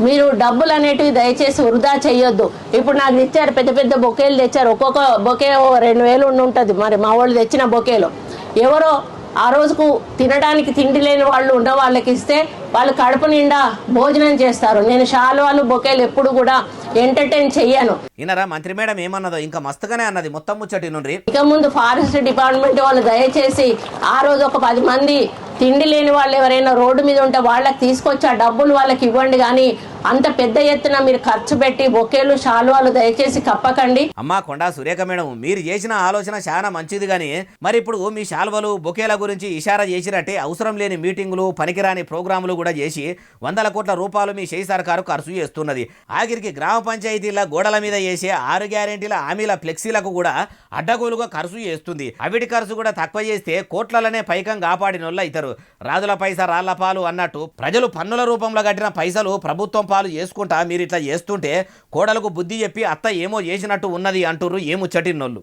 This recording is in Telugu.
మీరు డబ్బులు అనేటివి దయచేసి వృధా చేయొద్దు. ఇప్పుడు నాకు తెచ్చారు, పెద్ద పెద్ద బొకేలు తెచ్చారు, ఒక్కొక్క బొకే 2000 ఉండి ఉంటుంది. మరి మా వాళ్ళు తెచ్చిన బొకేలో ఎవరో ఆ రోజుకు తినడానికి తిండి లేని వాళ్ళు ఉన్న వాళ్ళకి ఇస్తే వాళ్ళు కడుపు నిండా భోజనం చేస్తారు. నేను శాలువాలు బొకేలు ఎప్పుడు కూడా ఎంటర్టైన్ చెయ్యను. ఈయనరా మంత్రి మేడం ఏమన్నదో ఇంకా మస్తుగానే అన్నది మొత్తం ముచ్చటి నుండి. ఇక ముందు ఫారెస్ట్ డిపార్ట్మెంట్ వాళ్ళు దయచేసి ఆ రోజు ఒక 10 మంది తిండి లేని వాళ్ళు ఎవరైనా రోడ్డు మీద ఉంటే వాళ్ళకి తీసుకొచ్చి ఆ డబ్బులు వాళ్ళకి ఇవ్వండి. కానీ అంత పెద్ద ఎత్తున మీరు ఖర్చు పెట్టి బొకేలు శాలువాలు దయచేసి కప్పకండి. అమ్మా కొండా సురేఖ మేడం, మీరు చేసిన ఆలోచన చాలా మంచిది. కానీ మరి ఇప్పుడు మీ శాలువలు బొకేల గురించి ఇషారా చేసినట్టే అవసరం లేని మీటింగులు పనికిరాని ప్రోగ్రాములు కూడా చేసి 100 కోట్ల రూపాయలు మీ చేయి సర్కారు ఖర్చు చేస్తున్నది. ఆఖరికి గ్రామ పంచాయతీల గోడల మీద చేసే 6 గ్యారెంటీల హామీల ఫ్లెక్సీలకు కూడా అడ్డగోలుగా ఖర్చు చేస్తుంది. అవిటి ఖర్చు కూడా తక్కువ చేస్తే కోట్లలోనే పైకం కాపాడినోళ్ళు అవుతారు. రాజుల పైసా రాళ్ల పాలు అన్నట్టు ప్రజలు పన్నుల రూపంలో కట్టిన పైసలు ప్రభుత్వం పాలు చేసుకుంటా మీరు ఇట్లా చేస్తుంటే కోడలకు బుద్ధి చెప్పి అత్త ఏమో చేసినట్టు ఉన్నది అంటుర్రు ఏముచ్చటినోళ్ళు.